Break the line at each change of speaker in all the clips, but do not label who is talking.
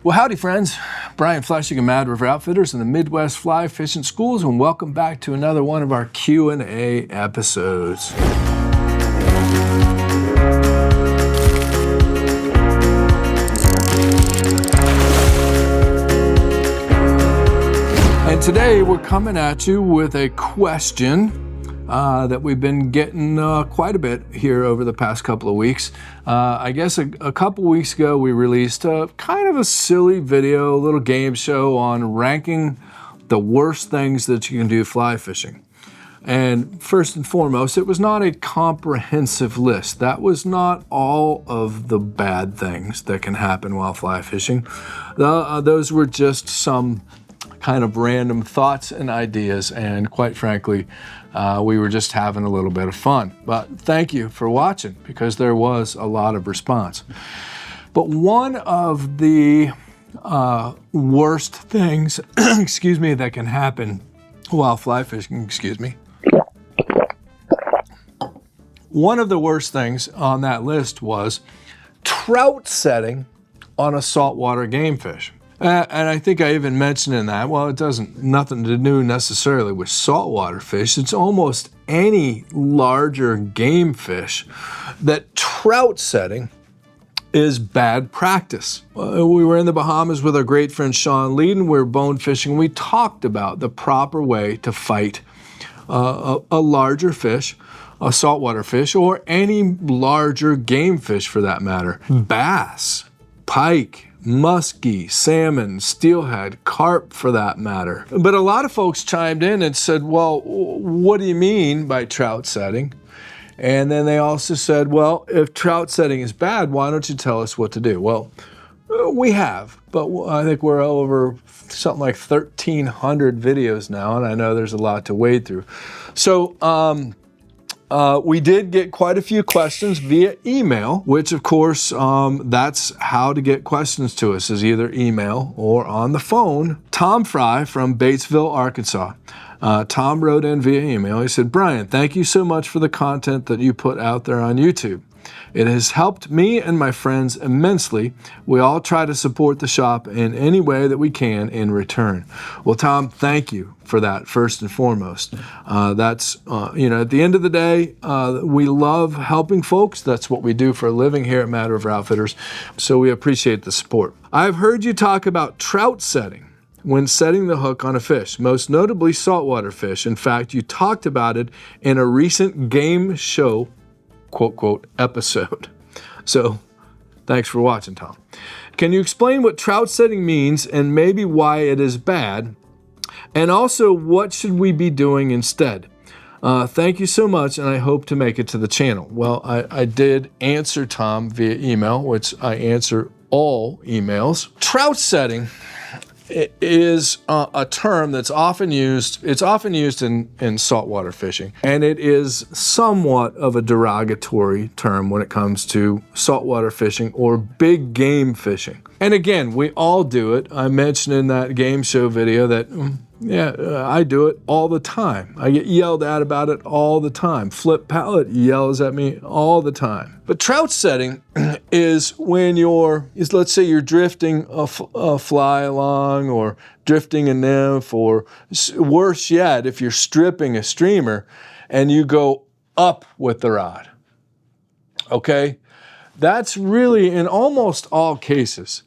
Well, howdy friends. Brian Flechsig of Mad River Outfitters and the Midwest Fly Fishing Schools, and welcome back to another one of our Q&A episodes. And today we're coming at you with a question that we've been getting quite a bit here over the past couple of weeks. I guess a couple weeks ago we released kind of a silly video, a little game show on ranking the worst things that you can do fly fishing. And first and foremost, it was not a comprehensive list. That was not all of the bad things that can happen while fly fishing. Those were just some kind of random thoughts and ideas, and quite frankly, we were just having a little bit of fun. But thank you for watching, because there was a lot of response. But one of the worst things, excuse me, that can happen while fly fishing, excuse me. One of the worst things on that list was trout setting on a saltwater game fish. And I think I even mentioned in that, well, it doesn't, nothing to do necessarily with saltwater fish. It's almost any larger game fish that trout setting is bad practice. We were in the Bahamas with our great friend Sean Leeden. We were bone fishing. We talked about the proper way to fight a larger fish, a saltwater fish, or any larger game fish for that matter. Bass, pike, muskie, salmon, steelhead, carp for that matter. But a lot of folks chimed in and said, well, what do you mean by trout setting? And then they also said, well, if trout setting is bad, why don't you tell us what to do? Well, we have, but I think we're over something like 1,300 videos now, and I know there's a lot to wade through. So, we did get quite a few questions via email, which of course, that's how to get questions to us, is either email or on the phone. Tom Fry from Batesville, Arkansas. Tom wrote in via email. He said, Brian, thank you so much for the content that you put out there on YouTube. It has helped me and my friends immensely. We all try to support the shop in any way that we can in return. Well, Tom, thank you for that first and foremost. That's, you know, at the end of the day, we love helping folks. That's what we do for a living here at Mad River Outfitters. So we appreciate the support. I've heard you talk about trout setting when setting the hook on a fish, most notably saltwater fish. In fact, you talked about it in a recent game show quote, quote, episode. So thanks for watching, Tom. Can you explain what trout setting means and maybe why it is bad? And also, what should we be doing instead? Thank you so much, and I hope to make it to the channel. Well, I did answer Tom via email, which I answer all emails. Trout setting is a term that's often used. It's often used in saltwater fishing, and it is somewhat of a derogatory term when it comes to saltwater fishing or big game fishing. And again, we all do it. I mentioned in that game show video that I do it all the time. I get yelled at about it all the time. Flip Pallet yells at me all the time. But trout setting is when let's say you're drifting a fly along, or drifting a nymph, or worse yet, if you're stripping a streamer and you go up with the rod. Okay? That's really, in almost all cases,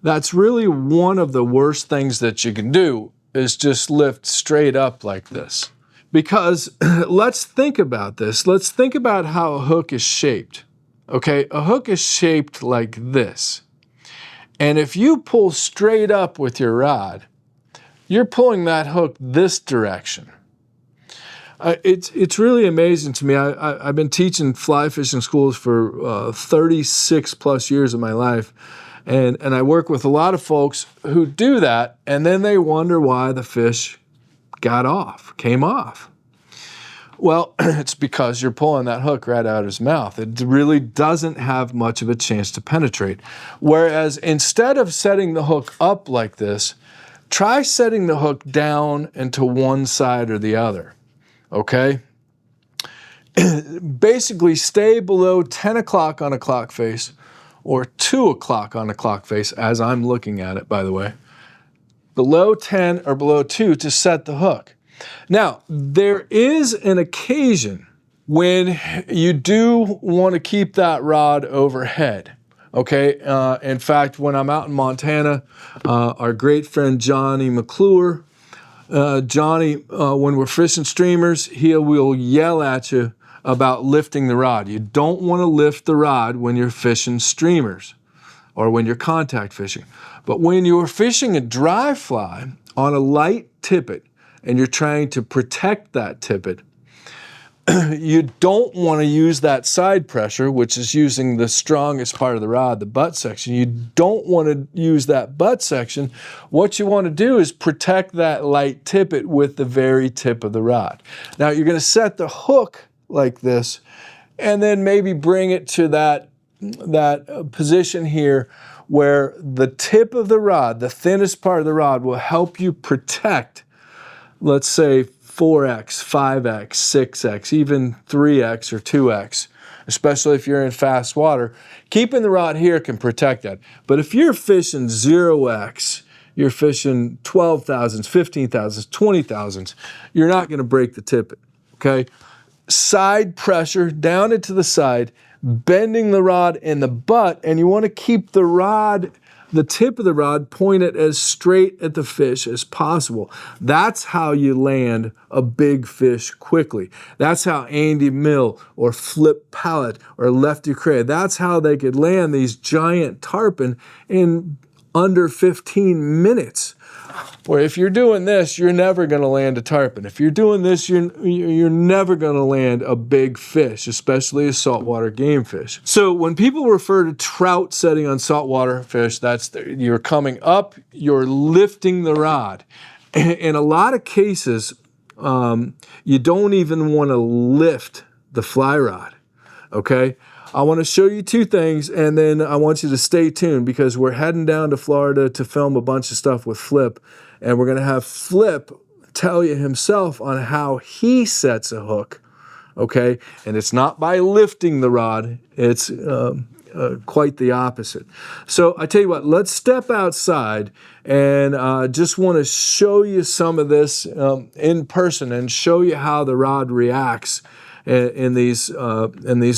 that's really one of the worst things that you can do, is just lift straight up like this. Because let's think about this. Let's think about how a hook is shaped. Okay, a hook is shaped like this. And if you pull straight up with your rod, you're pulling that hook this direction. It's really amazing to me. I've been teaching fly fishing schools for 36 plus years of my life. And I work with a lot of folks who do that, and then they wonder why the fish came off. Well, it's because you're pulling that hook right out of his mouth. It really doesn't have much of a chance to penetrate. Whereas instead of setting the hook up like this, try setting the hook down and to one side or the other, okay? Basically stay below 10 o'clock on a clock face, or 2 o'clock on the clock face, as I'm looking at it, by the way. Below 10 or below 2 to set the hook. Now, there is an occasion when you do want to keep that rod overhead. Okay, in fact, when I'm out in Montana, our great friend Johnny McClure, Johnny, when we're fishing streamers, he will yell at you about lifting the rod. You don't want to lift the rod when you're fishing streamers or when you're contact fishing. But when you're fishing a dry fly on a light tippet and you're trying to protect that tippet, you don't want to use that side pressure, which is using the strongest part of the rod, the butt section. You don't want to use that butt section. What you want to do is protect that light tippet with the very tip of the rod. Now you're going to set the hook like this and then maybe bring it to that position here where the tip of the rod, the thinnest part of the rod, will help you protect, let's say, 4x, 5x, 6x, even 3x or 2x, especially if you're in fast water. Keeping the rod here can protect that. But if you're fishing 0x, you're fishing 12 thousandths, 15 thousandths, 20 thousandths, you're not going to break the tippet, okay? Side pressure down into the side, bending the rod in the butt, and you want to keep the rod, the tip of the rod, pointed as straight at the fish as possible. That's how you land a big fish quickly. That's how Andy Mill or Flip Pallet or Lefty Cray, that's how they could land these giant tarpon in under 15 minutes. Or if you're doing this, you're never going to land a tarpon. If you're doing this, you're never going to land a big fish, especially a saltwater game fish. So when people refer to trout setting on saltwater fish, you're coming up, you're lifting the rod. In a lot of cases, you don't even want to lift the fly rod, okay? I want to show you two things, and then I want you to stay tuned because we're heading down to Florida to film a bunch of stuff with Flip, and we're going to have Flip tell you himself on how he sets a hook, okay? And it's not by lifting the rod, it's quite the opposite. So I tell you what, let's step outside, and just want to show you some of this in person and show you how the rod reacts in these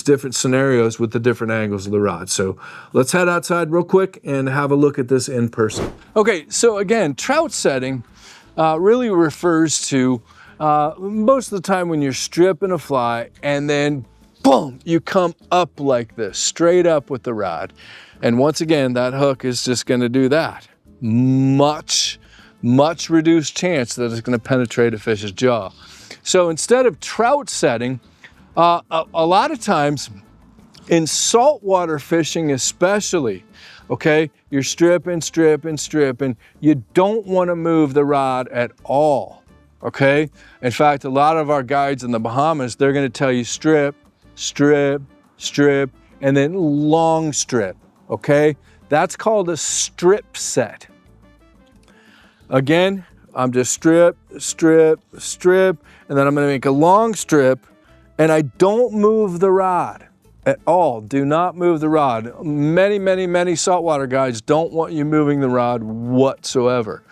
different scenarios with the different angles of the rod. So let's head outside real quick and have a look at this in person. Okay, so again, trout setting really refers to most of the time when you're stripping a fly and then boom, you come up like this, straight up with the rod. And once again, that hook is just going to do that. Much reduced chance that it's going to penetrate a fish's jaw. So instead of trout setting, a lot of times in saltwater fishing especially, okay, you're stripping. You don't want to move the rod at all, okay? In fact, a lot of our guides in the Bahamas, they're going to tell you strip, and then long strip, okay? That's called a strip set. Again, I'm just strip, and then I'm going to make a long strip, and I don't move the rod at all. Do not move the rod. Many saltwater guides don't want you moving the rod whatsoever.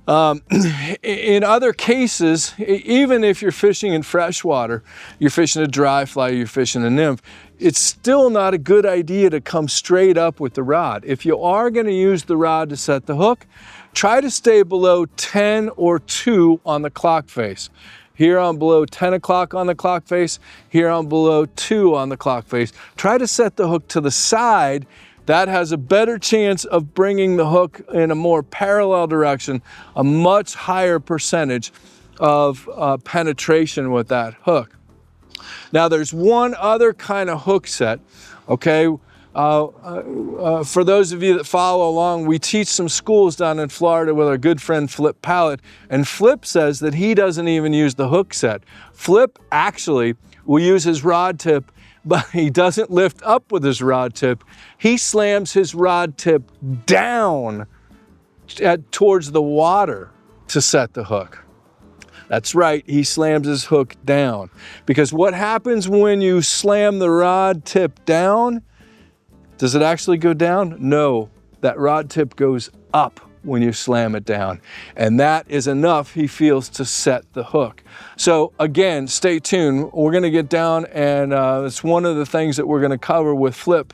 In other cases, even if you're fishing in freshwater, you're fishing a dry fly, you're fishing a nymph, it's still not a good idea to come straight up with the rod. If you are going to use the rod to set the hook, try to stay below 10 or 2 on the clock face. Here I'm below 10 o'clock on the clock face. Here I'm below 2 on the clock face. Try to set the hook to the side. That has a better chance of bringing the hook in a more parallel direction, a much higher percentage of penetration with that hook. Now there's one other kind of hook set, okay? For those of you that follow along, we teach some schools down in Florida with our good friend Flip Pallet, and Flip says that he doesn't even use the hook set. Flip actually will use his rod tip, but he doesn't lift up with his rod tip. He slams his rod tip down towards the water to set the hook. That's right, he slams his hook down. Because what happens when you slam the rod tip down? Does it actually go down? No, that rod tip goes up when you slam it down. And that is enough, he feels, to set the hook. So again, stay tuned. We're gonna get down, and it's one of the things that we're gonna cover with Flip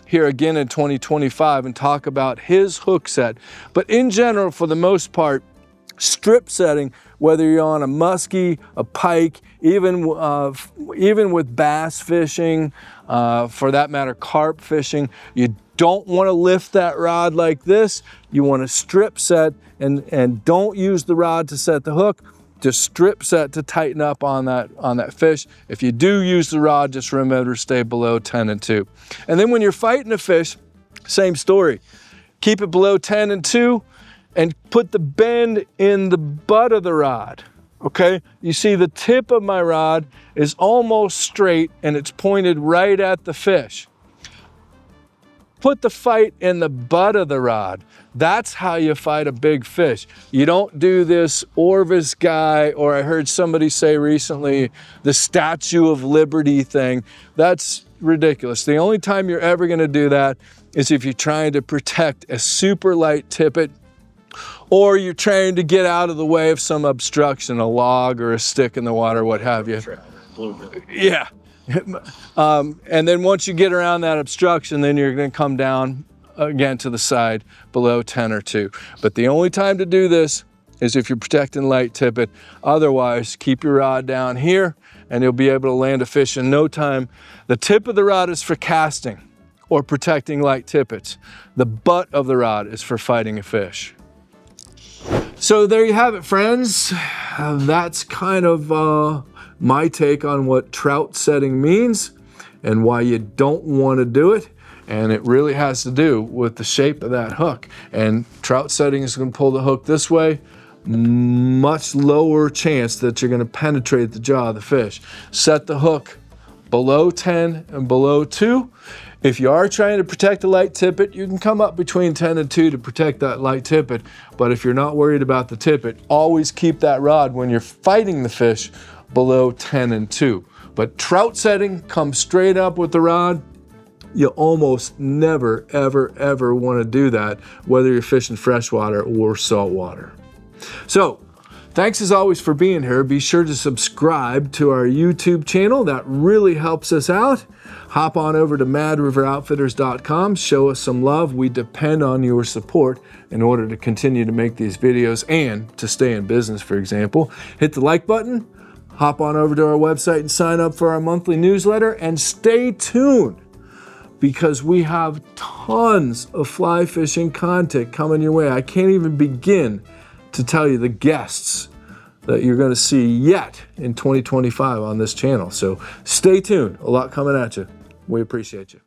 here again in 2025 and talk about his hook set. But in general, for the most part, strip setting, whether you're on a muskie, a pike, even with bass fishing, for that matter, carp fishing, you don't want to lift that rod like this. You want to strip set, and don't use the rod to set the hook. Just strip set to tighten up on that fish. If you do use the rod, just remember to stay below 10 and 2. And then when you're fighting a fish, same story. Keep it below 10 and 2 and put the bend in the butt of the rod, okay? You see the tip of my rod is almost straight and it's pointed right at the fish. Put the fight in the butt of the rod. That's how you fight a big fish. You don't do this Orvis guy, or I heard somebody say recently, the Statue of Liberty thing. That's ridiculous. The only time you're ever gonna do that is if you're trying to protect a super light tippet, or you're trying to get out of the way of some obstruction, a log or a stick in the water, what have you. Yeah. And then once you get around that obstruction, then you're going to come down again to the side below 10 or 2. But the only time to do this is if you're protecting light tippet. Otherwise, keep your rod down here and you'll be able to land a fish in no time. The tip of the rod is for casting or protecting light tippets. The butt of the rod is for fighting a fish. So there you have it, friends. That's kind of my take on what trout setting means and why you don't want to do it. And it really has to do with the shape of that hook. And trout setting is going to pull the hook this way, much lower chance that you're going to penetrate the jaw of the fish. Set the hook below 10 and below 2. If you are trying to protect the light tippet, you can come up between 10 and 2 to protect that light tippet. But if you're not worried about the tippet, always keep that rod when you're fighting the fish below 10 and 2. But trout setting comes straight up with the rod. You almost never, ever, ever want to do that, whether you're fishing freshwater or saltwater. So, thanks as always for being here. Be sure to subscribe to our YouTube channel. That really helps us out. Hop on over to madriveroutfitters.com. Show us some love. We depend on your support in order to continue to make these videos and to stay in business, for example. Hit the like button. Hop on over to our website and sign up for our monthly newsletter. And stay tuned, because we have tons of fly fishing content coming your way. I can't even begin to tell you the guests that you're going to see yet in 2025 on this channel. So stay tuned. A lot coming at you. We appreciate you.